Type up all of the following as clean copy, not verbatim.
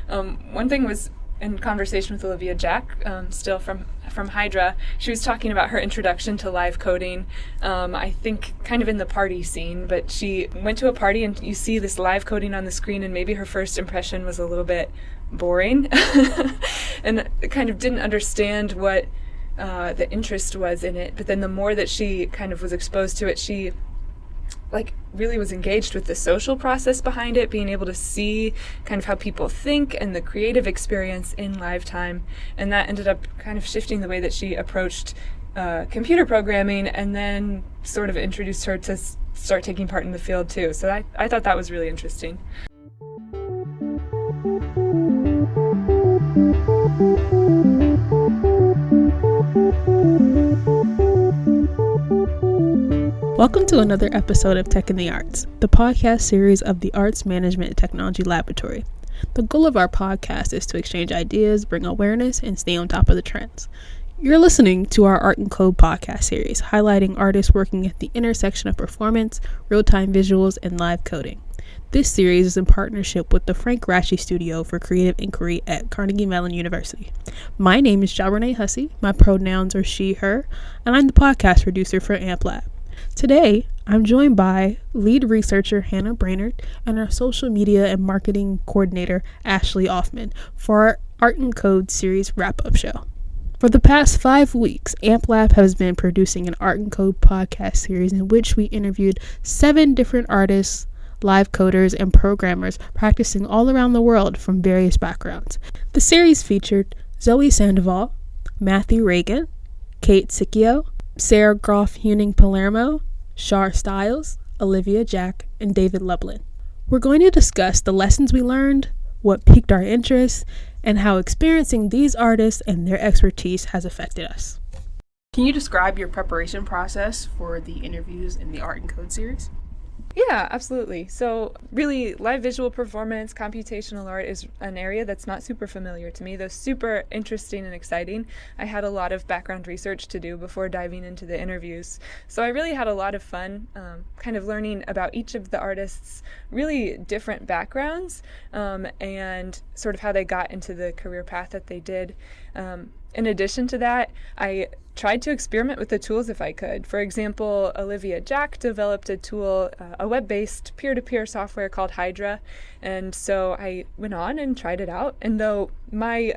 One thing was in conversation with Olivia Jack, still from Hydra. She was talking about her introduction to live coding, I think kind of in the party scene, but she went to a party and you see this live coding on the screen, and maybe her first impression was a little bit boring and kind of didn't understand what the interest was in it. But then the more that she kind of was exposed to it, she really was engaged with the social process behind it, being able to see kind of how people think and the creative experience in live time. And that ended up kind of shifting the way that she approached computer programming, and then sort of introduced her to start taking part in the field too. So I thought that was really interesting. Welcome to another episode of Tech in the Arts, the podcast series of the Arts Management and Technology Laboratory. The goal of our podcast is to exchange ideas, bring awareness, and stay on top of the trends. You're listening to our Art and Code podcast series, highlighting artists working at the intersection of performance, real-time visuals, and live coding. This series is in partnership with the Frank-Ratchye STUDIO for Creative Inquiry at Carnegie Mellon University. My name is Char Stiles, my pronouns are she, her, and I'm the podcast producer for AMP Lab. Today, I'm joined by lead researcher Hannah Brainerd and our social media and marketing coordinator Ashley Offman for our Art and Code series wrap-up show. For the past 5 weeks, AMP Lab has been producing an Art and Code podcast series in which we interviewed 7 different artists, live coders, and programmers practicing all around the world from various backgrounds. The series featured Zoe Sandoval, Matthew Ragan, Kate Sicchio, Sarah Groff Hennigh-Palermo, Char Stiles, Olivia Jack, and David Lublin. We're going to discuss the lessons we learned, what piqued our interest, and how experiencing these artists and their expertise has affected us. Can you describe your preparation process for the interviews in the Art and Code series? Yeah, absolutely. So really, live visual performance, computational art is an area that's not super familiar to me, though super interesting and exciting. I had a lot of background research to do before diving into the interviews. So I really had a lot of fun kind of learning about each of the artists' really different backgrounds and sort of how they got into the career path that they did. In addition to that, I tried to experiment with the tools if I could. For example, Olivia Jack developed a tool, a web-based peer-to-peer software called Hydra, and so I went on and tried it out. And though my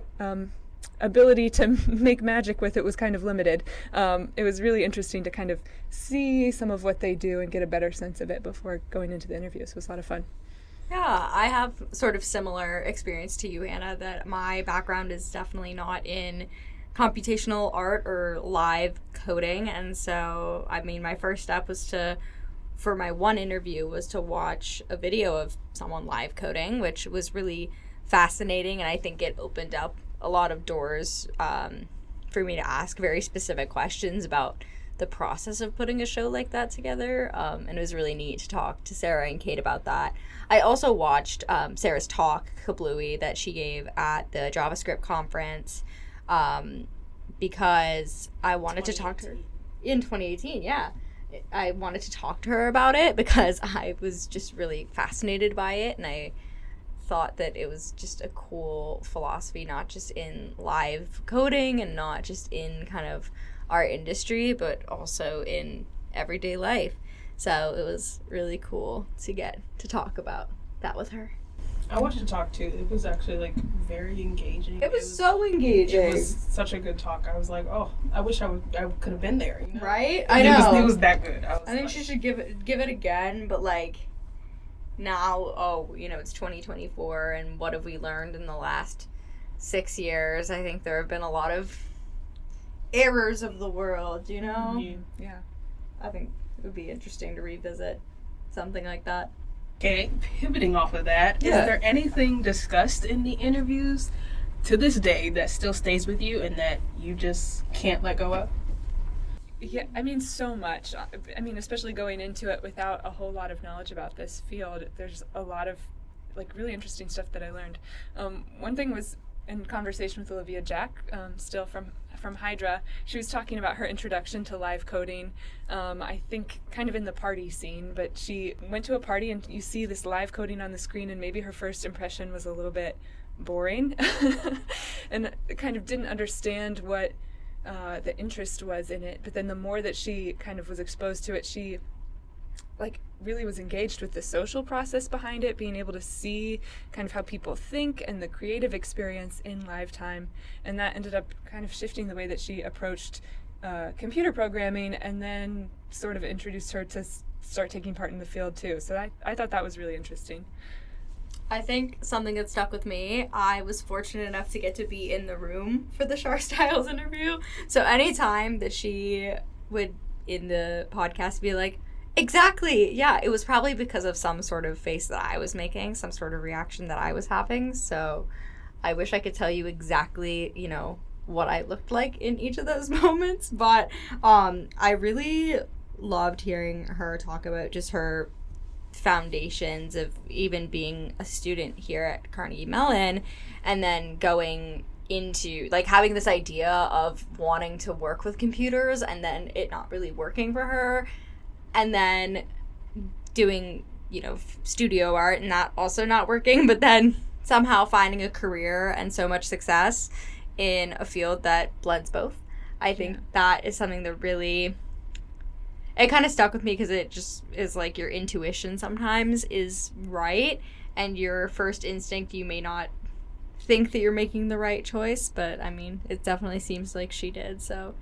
ability to make magic with it was kind of limited, it was really interesting to kind of see some of what they do and get a better sense of it before going into the interviews. It was a lot of fun. Yeah, I have sort of similar experience to you, Hannah, that my background is definitely not in computational art or live coding. And so, I mean, my first step was for my one interview, was to watch a video of someone live coding, which was really fascinating. And I think it opened up a lot of doors for me to ask very specific questions about the process of putting a show like that together, and it was really neat to talk to Sarah and Kate about that. I also watched Sarah's talk, Kablooey, that she gave at the JavaScript conference, because I wanted to talk to her in 2018. Yeah, I wanted to talk to her about it because I was just really fascinated by it, and I thought that it was just a cool philosophy, not just in live coding and not just in kind of art industry, but also in everyday life. So it was really cool to get to talk about that with her. I watched the talk too. It was actually very engaging. It was so engaging. It was such a good talk. I was like, oh, I wish I could have been there. You know? Right? I know. It was that good. I think she should give it again, but now, it's 2024, and what have we learned in the last 6 years? I think there have been a lot of errors of the world, you know? Yeah. I think it would be interesting to revisit something like that. Okay, pivoting off of that, Is there anything discussed in the interviews to this day that still stays with you and that you just can't let go of? Yeah, I mean, so much. I mean, especially going into it without a whole lot of knowledge about this field, there's a lot of really interesting stuff that I learned. One thing was in conversation with Olivia Jack, still from Hydra. She was talking about her introduction to live coding, I think kind of in the party scene, but she went to a party and you see this live coding on the screen, and maybe her first impression was a little bit boring and kind of didn't understand what the interest was in it. But then the more that she kind of was exposed to it, she like really was engaged with the social process behind it, being able to see kind of how people think and the creative experience in live time. And that ended up kind of shifting the way that she approached computer programming, and then sort of introduced her to start taking part in the field too. So I thought that was really interesting. I think something that stuck with me, I was fortunate enough to get to be in the room for the Char Stiles interview. So anytime that she would, in the podcast, be like, exactly, yeah, it was probably because of some sort of face that I was making, some sort of reaction that I was having. So I wish I could tell you exactly, you know, what I looked like in each of those moments. But I really loved hearing her talk about just her foundations of even being a student here at Carnegie Mellon, and then going into like having this idea of wanting to work with computers and then it not really working for her, and then doing, you know, studio art and that also not working, but then somehow finding a career and so much success in a field that blends both. I think that is something that really, it kind of stuck with me, because it just is like your intuition sometimes is right, and your first instinct, you may not think that you're making the right choice, but I mean, it definitely seems like she did. So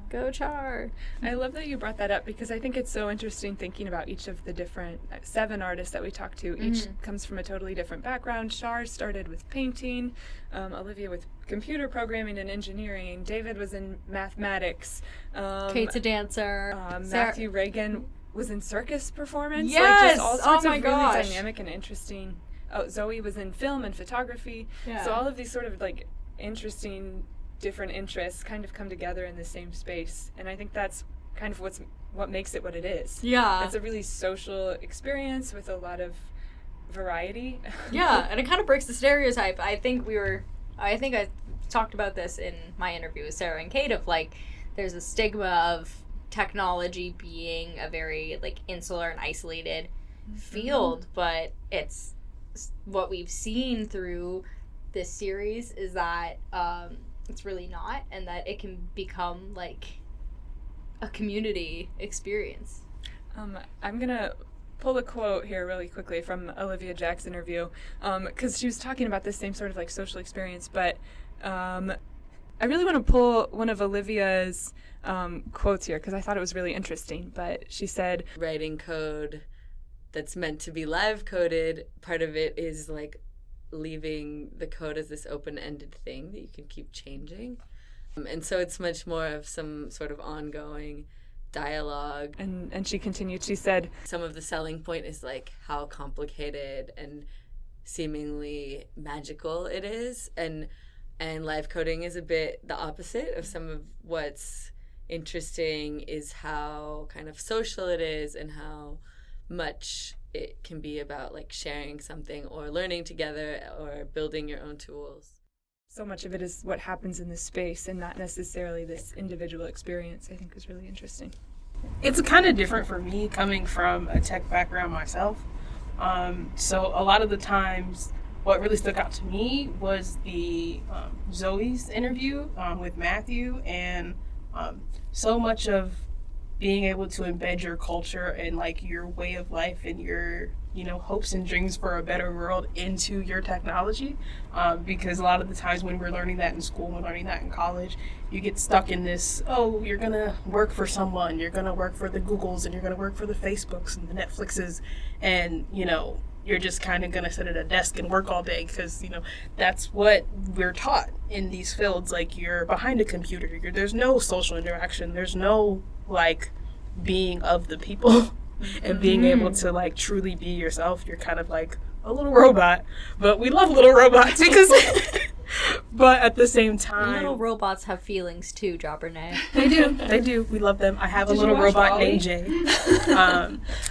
go Char. I love that you brought that up, because I think it's so interesting thinking about each of the different 7 artists that we talked to. Each comes from a totally different background. Char started with painting, Olivia with computer programming and engineering, David was in mathematics, Kate's a dancer, Matthew Ragan was in circus performance. Yes! Like just all sorts of really gosh. dynamic and interesting. Oh, Zoe was in film and photography. Yeah. So all of these sort of like interesting different interests kind of come together in the same space, and I think that's kind of what makes it what it is. Yeah. It's a really social experience with a lot of variety. Yeah, and it kind of breaks the stereotype. I think I talked about this in my interview with Sarah and Kate, of like there's a stigma of technology being a very like insular and isolated field, but it's what we've seen through this series is that it's really not, and that it can become like a community experience. I'm gonna pull a quote here really quickly from Olivia Jack's interview, because she was talking about this same sort of like social experience, but I really want to pull one of Olivia's quotes here, because I thought it was really interesting. But she said, writing code that's meant to be live coded, part of it is like leaving the code as this open-ended thing that you can keep changing. And so it's much more of some sort of ongoing dialogue. And she continued, she said, some of the selling point is like how complicated and seemingly magical it is. And live coding is a bit the opposite of some of what's interesting, is how kind of social it is and how much it can be about like sharing something or learning together or building your own tools. So much of it is what happens in this space and not necessarily this individual experience, I think is really interesting. It's kind of different for me coming from a tech background myself. So a lot of the times what really stuck out to me was the Zoe's interview with Matthew, and so much of being able to embed your culture and like your way of life and your, you know, hopes and dreams for a better world into your technology. Because a lot of the times when we're learning that in school, we're learning that in college, you get stuck in this, oh, you're going to work for someone, you're going to work for the Googles, and you're going to work for the Facebooks and the Netflixes, and, you know, you're just kind of going to sit at a desk and work all day, because, you know, that's what we're taught in these fields. Like, you're behind a computer, there's no social interaction, there's no like being of the people and being able to like truly be yourself. You're kind of like a little robot, but we love little robots because but at the same time, Little robots have feelings too, Jobbernet. they do, we love them. I have a little robot named Jay.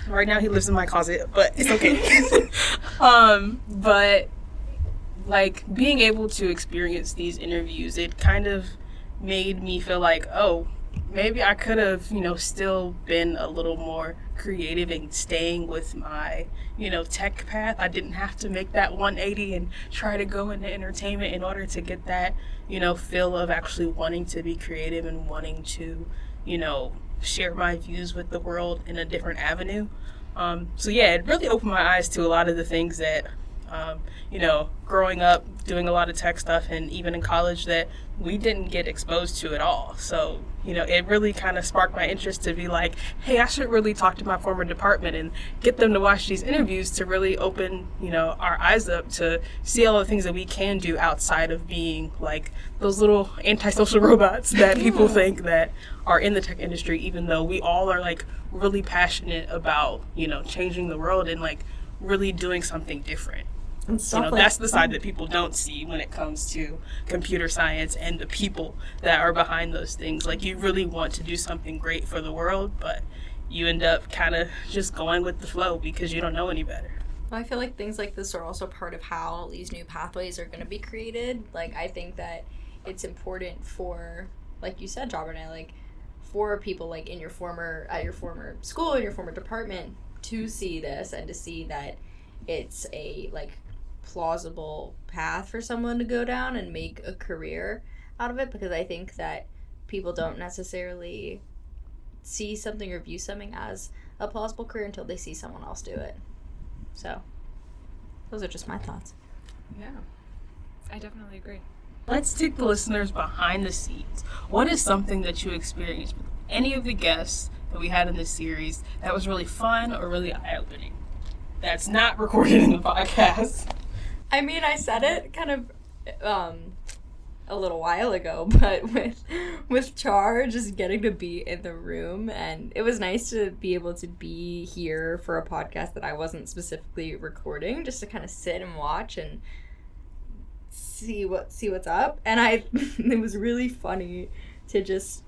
Right now he lives in my closet, but it's okay. But like being able to experience these interviews, it kind of made me feel like, oh, maybe I could have, still been a little more creative and staying with my, tech path. I didn't have to make that 180 and try to go into entertainment in order to get that, feel of actually wanting to be creative and wanting to, share my views with the world in a different avenue. So yeah, it really opened my eyes to a lot of the things that, growing up, doing a lot of tech stuff, and even in college that we didn't get exposed to at all. So, it really kind of sparked my interest to be like, hey, I should really talk to my former department and get them to watch these interviews to really open, our eyes up to see all the things that we can do outside of being like those little antisocial robots that people think that are in the tech industry, even though we all are like really passionate about, changing the world and like really doing something different. That's the side that people don't see when it comes to computer science and the people that are behind those things. Like, you really want to do something great for the world, but you end up kind of just going with the flow because you don't know any better. I feel like things like this are also part of how these new pathways are going to be created. Like, I think that it's important for, like you said, Jabbernet, like, for people like at your former school, in your former department, to see this and to see that it's a like plausible path for someone to go down and make a career out of it, because I think that people don't necessarily see something or view something as a plausible career until they see someone else do it. So those are just my thoughts. Yeah, I definitely agree. Let's take the listeners behind the scenes. What is something that you experienced with any of the guests that we had in this series that was really fun or really eye-opening? That's not recorded in the podcast. I mean, I said it kind of a little while ago, but with Char, just getting to be in the room, and it was nice to be able to be here for a podcast that I wasn't specifically recording, just to kind of sit and watch and see what's up. And it was really funny to just,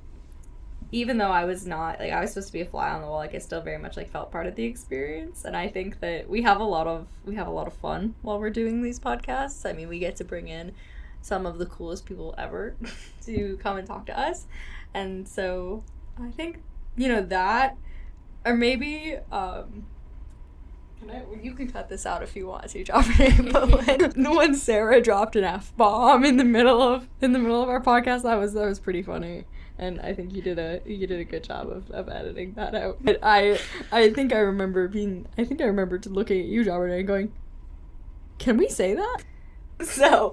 even though I was not, like, I was supposed to be a fly on the wall, like, I still very much, like, felt part of the experience. And I think that we have a lot of fun while we're doing these podcasts. I mean, we get to bring in some of the coolest people ever to come and talk to us. And so I think, that, or maybe, you can cut this out if you want to, Joffrey, but when Sarah dropped an F-bomb in the middle of our podcast, that was pretty funny. And I think you did a good job of editing that out. But I think I remember looking at you, Robert, and going, "Can we say that?" So,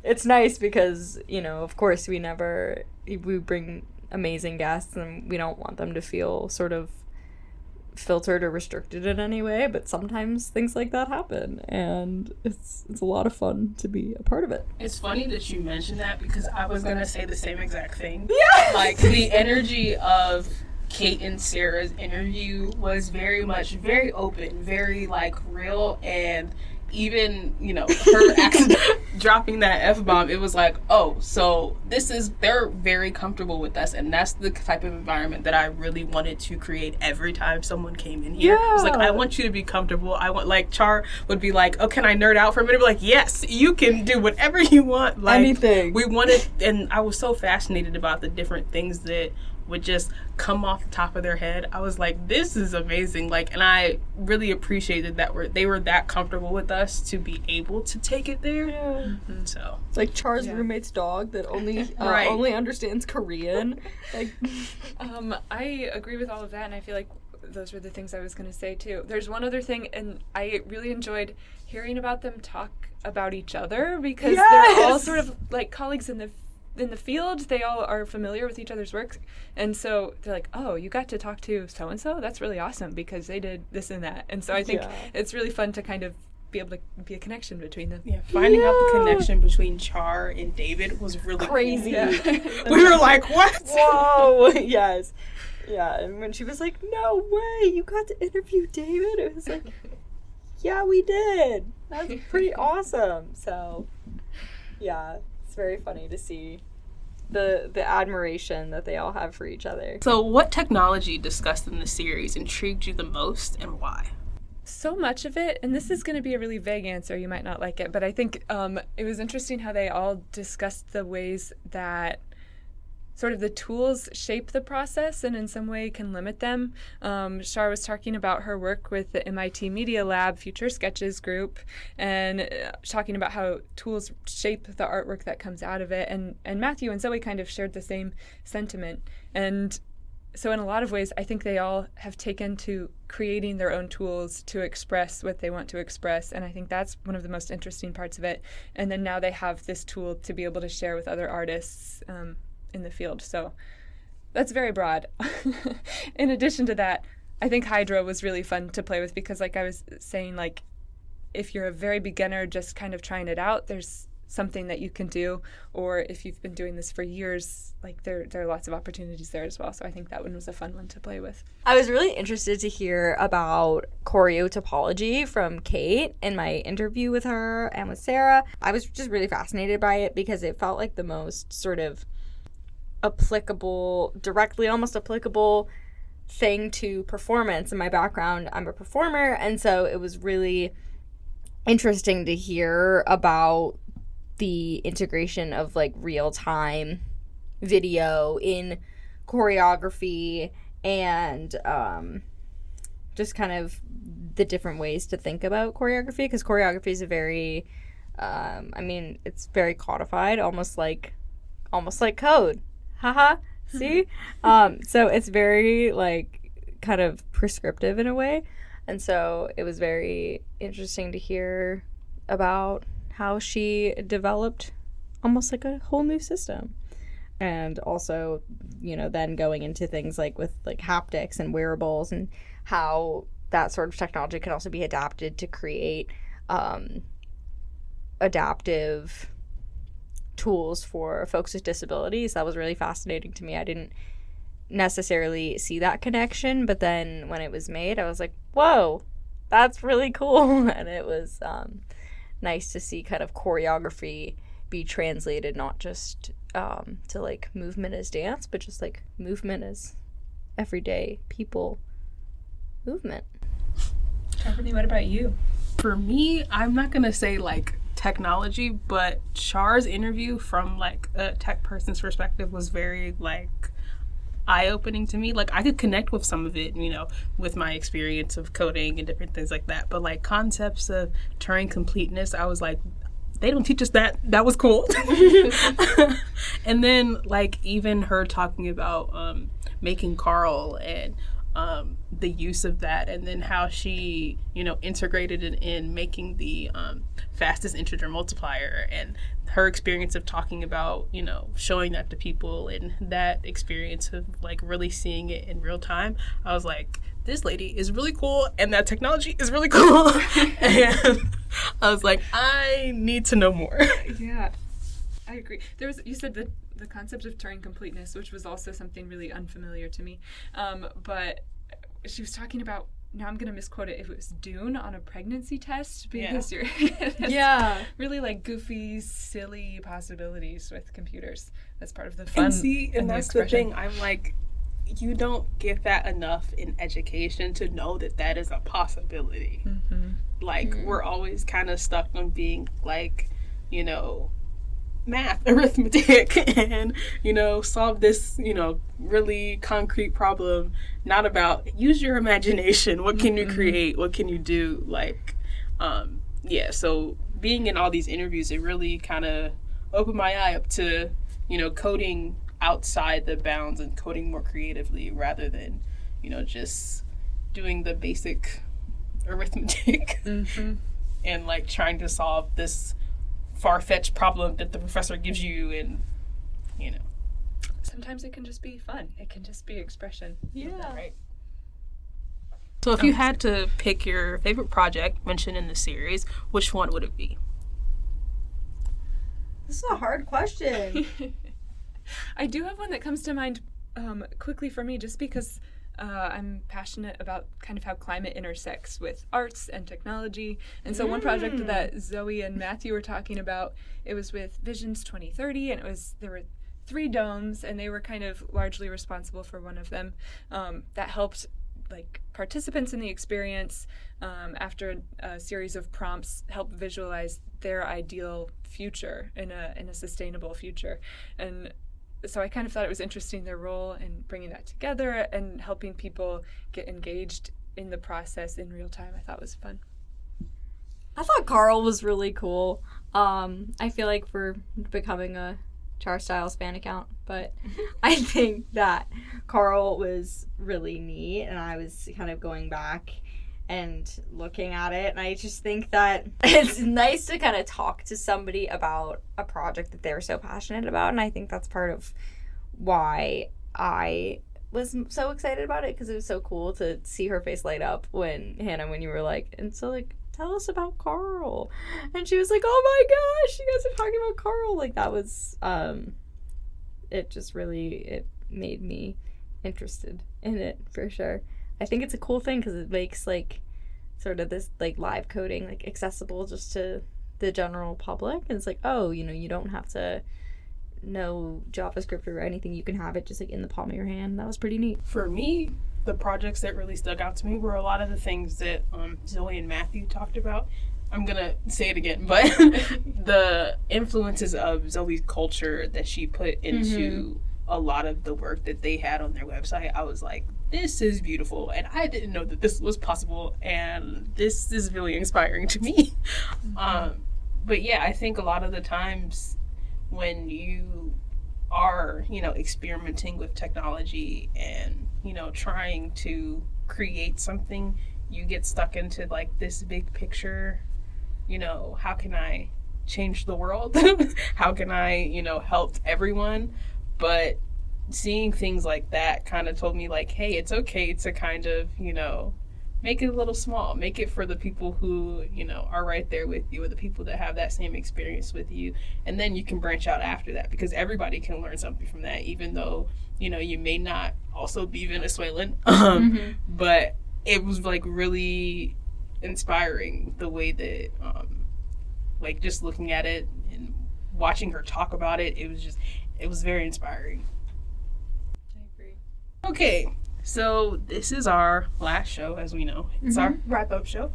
it's nice because, of course we bring amazing guests and we don't want them to feel sort of filtered or restricted in any way, but sometimes things like that happen, and it's a lot of fun to be a part of it. It's funny that you mentioned that because I was gonna say the same exact thing. Yes! Like, the energy of Kate and Sarah's interview was very open, very like real, and even, her accident dropping that F-bomb, it was like, oh, so they're very comfortable with us, and that's the type of environment that I really wanted to create every time someone came in here. Yeah. It was like, I want you to be comfortable. I want, like, Char would be like, oh, can I nerd out for a minute? Be like, yes, you can do whatever you want. Like, anything. We wanted, and I was so fascinated about the different things that would just come off the top of their head. I was like, this is amazing. like, and I really appreciated that they were that comfortable with us to be able to take it there. Yeah. Mm-hmm. So it's like Char's roommate's dog that only right. only understands Korean. Like, I agree with all of that, and I feel like those were the things I was going to say too. There's one other thing, and I really enjoyed hearing about them talk about each other, because they're all sort of like colleagues in the field. They all are familiar with each other's work, and so they're like, oh, you got to talk to so-and-so? That's really awesome because they did this and that. And so I think it's really fun to kind of be able to be a connection between them. Yeah, finding out the connection between Char and David was really crazy. Cool. Yeah. We were like, what? Whoa, yes. Yeah, and when she was like, no way, you got to interview David, it was like, yeah, we did. That's pretty awesome. So, yeah. It's very funny to see the admiration that they all have for each other. So what technology discussed in the series intrigued you the most, and why? So much of it, and this is going to be a really vague answer, you might not like it, but I think it was interesting how they all discussed the ways that sort of the tools shape the process and in some way can limit them. Char was talking about her work with the MIT Media Lab Future Sketches group and talking about how tools shape the artwork that comes out of it. And Matthew and Zoe kind of shared the same sentiment. And so in a lot of ways, I think they all have taken to creating their own tools to express what they want to express. And I think that's one of the most interesting parts of it. And then now they have this tool to be able to share with other artists in the field. So that's very broad. In addition to that, I think Hydra was really fun to play with because, like I was saying, like if you're a very beginner just kind of trying it out, there's something that you can do. Or if you've been doing this for years, like there are lots of opportunities there as well. So I think that one was a fun one to play with. I was really interested to hear about choreo topology from Kate in my interview with her and with Sarah. I was just really fascinated by it because it felt like the most sort of directly almost applicable thing to performance. In my background, I'm a performer, and so it was really interesting to hear about the integration of like real-time video in choreography and just kind of the different ways to think about choreography, because choreography is a very it's very codified, almost like code. Haha. See? So it's very like kind of prescriptive in a way. And so it was very interesting to hear about how she developed almost like a whole new system. And also, then going into things like with like haptics and wearables and how that sort of technology can also be adapted to create adaptive tools for folks with disabilities. That was really fascinating to me. I didn't necessarily see that connection, but then when it was made, I was like, whoa, that's really cool. And it was nice to see kind of choreography be translated not just to like movement as dance, but just like movement as everyday people movement. Ebony, what about you? For me, I'm not gonna say like technology, but Char's interview from like a tech person's perspective was very like eye-opening to me. Like I could connect with some of it, with my experience of coding and different things like that. But like concepts of Turing completeness, I was like, they don't teach us that. That was cool. And then like even her talking about making Carl and the use of that, and then how she, integrated it in making the fastest integer multiplier, and her experience of talking about, showing that to people, and that experience of like really seeing it in real time. I was like, this lady is really cool, and that technology is really cool. And I was like, I need to know more. Yeah, I agree. You said the concept of Turing completeness, which was also something really unfamiliar to me. But she was talking about, now I'm going to misquote it, if it was Dune on a pregnancy test, because you're really like goofy, silly possibilities with computers. That's part of the fun. And that's the thing. I'm like, you don't get that enough in education to know that is a possibility. Mm-hmm. Like, we're always kind of stuck on being like, math, arithmetic, and solve this really concrete problem, not about use your imagination, what can you create, what can you do, like so being in all these interviews, it really kind of opened my eye up to coding outside the bounds and coding more creatively rather than just doing the basic arithmetic and like trying to solve this far-fetched problem that the professor gives you, and sometimes it can just be fun. It can just be expression. Yeah. Right. So if you had to pick your favorite project mentioned in the series, which one would it be? This is a hard question. I do have one that comes to mind quickly for me, just because I'm passionate about kind of how climate intersects with arts and technology. And so one project that Zoe and Matthew were talking about, it was with Visions 2030, and there were 3 domes, and they were kind of largely responsible for one of them that helped like participants in the experience after a series of prompts help visualize their ideal future in a sustainable future. And so I kind of thought it was interesting, their role in bringing that together and helping people get engaged in the process in real time. I thought was fun. I thought Carl was really cool. I feel like we're becoming a Char Stiles fan account, but I think that Carl was really neat, and I was kind of going back and looking at it, and I just think that it's nice to kind of talk to somebody about a project that they're so passionate about, and I think that's part of why I was so excited about it, because it was so cool to see her face light up when you were like, and so like, tell us about Carl. And she was like, oh my gosh, you guys are talking about Carl. Like, that was, it just really, it made me interested in it, for sure. I think it's a cool thing because it makes, like, sort of this, like, live coding, like, accessible just to the general public. And it's like, oh, you know, you don't have to know JavaScript or anything. You can have it just, like, in the palm of your hand. That was pretty neat. For me, the projects that really stuck out to me were a lot of the things that Zoe and Matthew talked about. I'm going to say it again, but the influences of Zoe's culture that she put into a lot of the work that they had on their website, I was like, this is beautiful, and I didn't know that this was possible, and this is really inspiring to me. But yeah, I think a lot of the times when you are, you know, experimenting with technology and, you know, trying to create something, you get stuck into like this big picture, you know, how can I change the world? How can I, you know, help everyone? But seeing things like that kind of told me like, hey, it's okay to kind of, you know, make it a little small, make it for the people who, you know, are right there with you, or the people that have that same experience with you. And then you can branch out after that, because everybody can learn something from that, even though, you know, you may not also be Venezuelan. But it was like really inspiring the way that, like, just looking at it and watching her talk about it, it was very inspiring. I agree. Okay. So this is our last show, as we know. It's our wrap-up show.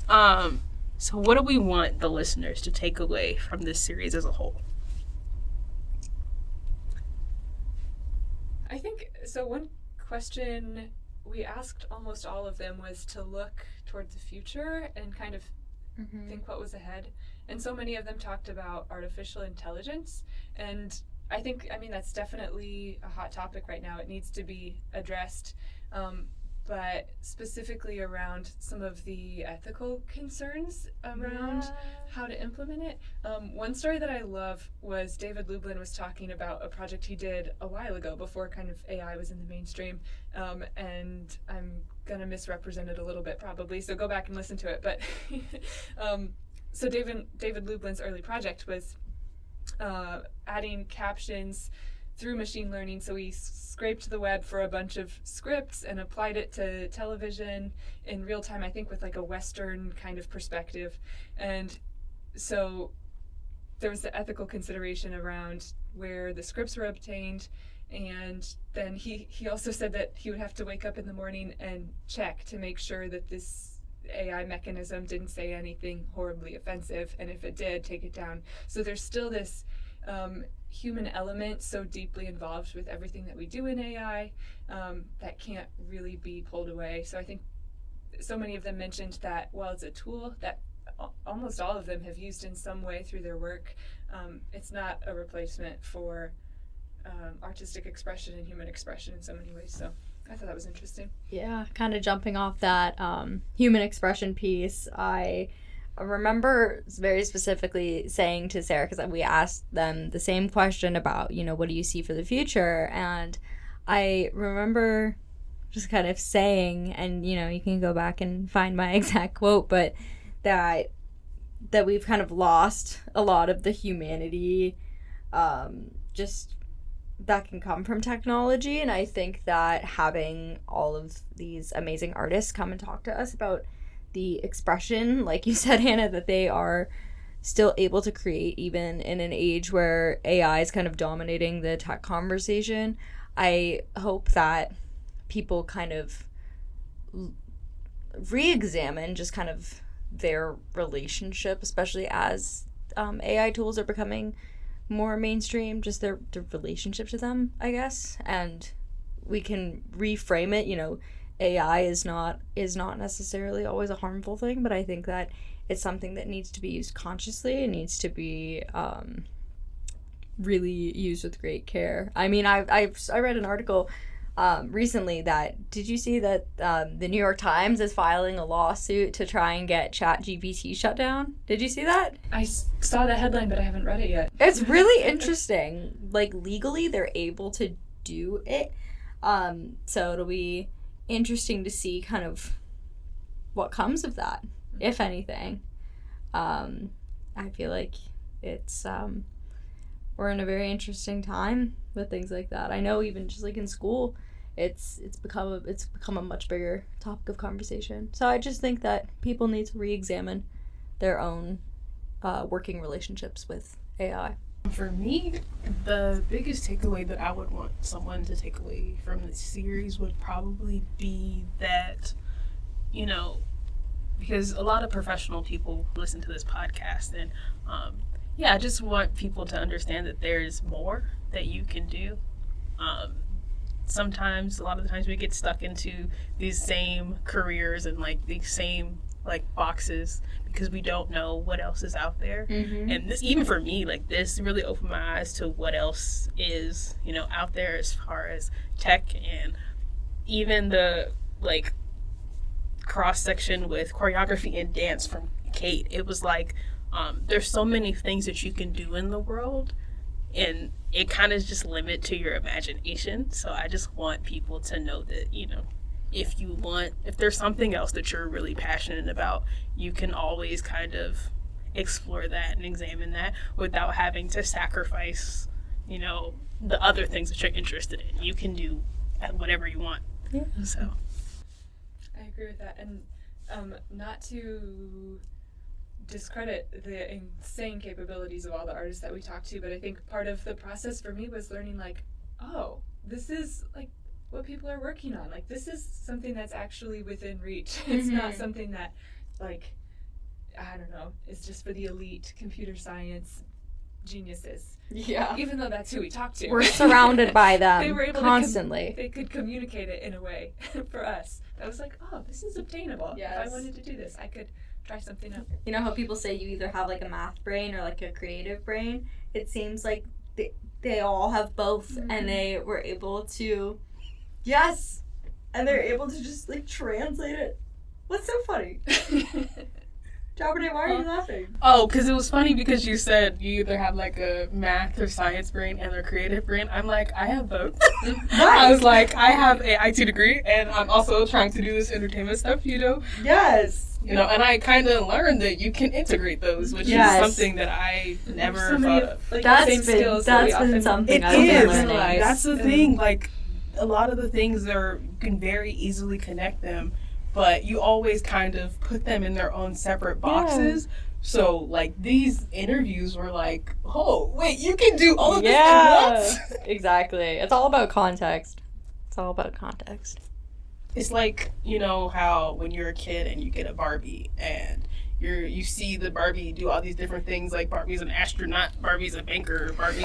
So what do we want the listeners to take away from this series as a whole? I think, so one question we asked almost all of them was to look toward the future and kind of think what was ahead. And so many of them talked about artificial intelligence, and I think, I mean, that's definitely a hot topic right now. It needs to be addressed, but specifically around some of the ethical concerns around how to implement it. One story that I love was David Lublin was talking about a project he did a while ago before kind of AI was in the mainstream, and I'm going to misrepresent it a little bit probably, so go back and listen to it. But so David Lublin's early project was adding captions through machine learning. So he scraped the web for a bunch of scripts and applied it to television in real time, I think with like a Western kind of perspective. And so there was the ethical consideration around where the scripts were obtained. And then he also said that he would have to wake up in the morning and check to make sure that this AI mechanism didn't say anything horribly offensive, and if it did, take it down. So there's still this human element so deeply involved with everything that we do in AI that can't really be pulled away. So I think so many of them mentioned that while it's a tool that almost all of them have used in some way through their work, it's not a replacement for artistic expression and human expression in so many ways. So I thought that was interesting. Yeah, kind of jumping off that human expression piece, I remember very specifically saying to Sarah, because we asked them the same question about, you know, what do you see for the future? And I remember just kind of saying, and, you know, you can go back and find my exact quote, but that we've kind of lost a lot of the humanity just that can come from technology. And I think that having all of these amazing artists come and talk to us about the expression, like you said, Hannah, that they are still able to create even in an age where AI is kind of dominating the tech conversation, I hope that people kind of re-examine just kind of their relationship, especially as AI tools are becoming more mainstream, just their relationship to them, I guess. And we can reframe it, AI is not necessarily always a harmful thing, but I think that it's something that needs to be used consciously. It needs to be really used with great care. I mean, I read an article recently did you see that the New York Times is filing a lawsuit to try and get ChatGPT shut down? Did you see that? I saw the headline, but I haven't read it yet. It's really interesting. Like, legally, they're able to do it. So it'll be interesting to see kind of what comes of that, if anything. I feel like it's we're in a very interesting time with things like that. I know even just like in school, it's become a much bigger topic of conversation. So I just think that people need to re-examine their own working relationships with AI. For me, the biggest takeaway that I would want someone to take away from this series would probably be that, because a lot of professional people listen to this podcast, and I just want people to understand that there's more that you can do. A lot of the times we get stuck into these same careers and like these same like boxes because we don't know what else is out there. Mm-hmm. And this, even for me, like this really opened my eyes to what else is, out there as far as tech, and even the like cross section with choreography and dance from Kate. It was like, there's so many things that you can do in the world, and it kind of just limit to your imagination. So I just want people to know that, if there's something else that you're really passionate about, you can always kind of explore that and examine that without having to sacrifice, the other things that you're interested in. You can do whatever you want. Yeah. So I agree with that. And not to discredit the insane capabilities of all the artists that we talked to, but I think part of the process for me was learning like, oh, this is like what people are working on. Like, this is something that's actually within reach. It's not something that, like, I don't know, is just for the elite computer science geniuses. Yeah. Even though that's who we talked to. We're surrounded by them they were able constantly. They could communicate it in a way for us. I was like, oh, this is obtainable. Yes. If I wanted to do this, I could try something out. You know how people say you either have like a math brain or like a creative brain? It seems like they all have both, and they were able to, yes, and they're able to just like translate it. What's so funny? Jabberday, why are you laughing? Oh, because it was funny because you said you either have like a math or science brain and a creative brain. I'm like, I have both. I was like, I have a IT degree, and I'm also trying to do this entertainment stuff, Yes. And I kind of learned that you can integrate those, which is something that I never thought of. Like, that's same skills been something it I've been is. learning. That's the thing. Like, a lot of the things you can very easily connect them, but you always kind of put them in their own separate boxes. Yeah. So, like, these interviews were like, oh, wait, you can do all of this at once? Exactly. It's all about context. It's like, how when you're a kid and you get a Barbie and you see the Barbie do all these different things, like Barbie's an astronaut, Barbie's a banker, Barbie's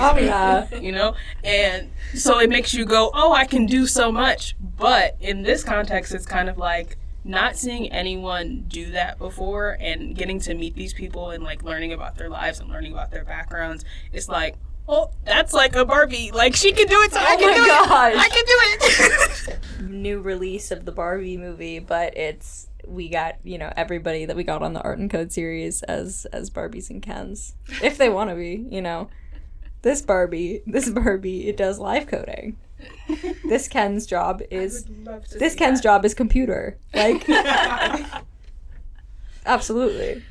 and so it makes you go, oh, I can do so much. But in this context, it's kind of like not seeing anyone do that before and getting to meet these people and like learning about their lives and learning about their backgrounds. It's like, oh, that's like a Barbie. Like, she can do it, so I can do it. I can do it. New release of the Barbie movie, but we got, everybody that we got on the Art and Code series as Barbies and Kens. If they want to be, This Barbie, it does live coding. This Ken's job is computer. Like, absolutely.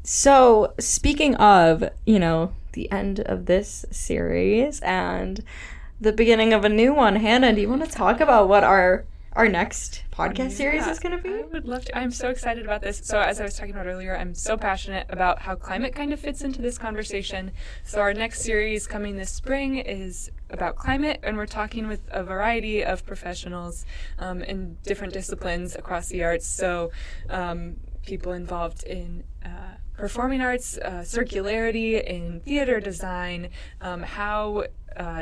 So, speaking of, the end of this series and the beginning of a new one, Hannah, do you want to talk about what our next podcast series is going to be? I would love to. I'm so excited about this. So as I was talking about earlier, I'm so passionate about how climate kind of fits into this conversation. So our next series coming this spring is about climate, and we're talking with a variety of professionals in different disciplines across the arts. So people involved in performing arts, circularity in theater design, how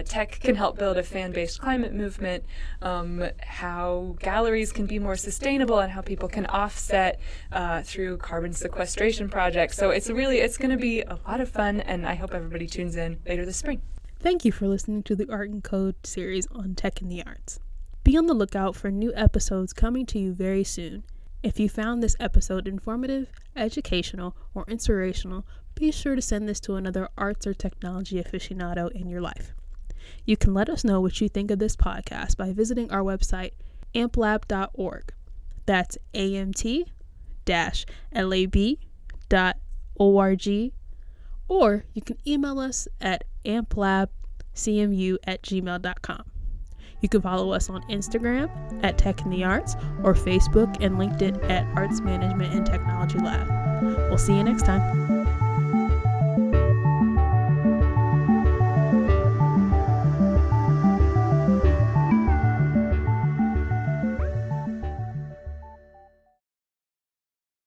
tech can help build a fan-based climate movement, how galleries can be more sustainable, and how people can offset through carbon sequestration projects. So it's going to be a lot of fun, and I hope everybody tunes in later this spring. Thank you for listening to the Art and Code series on Tech in the Arts. Be on the lookout for new episodes coming to you very soon. If you found this episode informative, educational, or inspirational, be sure to send this to another arts or technology aficionado in your life. You can let us know what you think of this podcast by visiting our website, amplab.org. That's amt-lab.org. Or you can email us at amplabcmu@gmail.com. You can follow us on Instagram at Tech in the Arts or Facebook and LinkedIn at Arts Management and Technology Lab. We'll see you next time.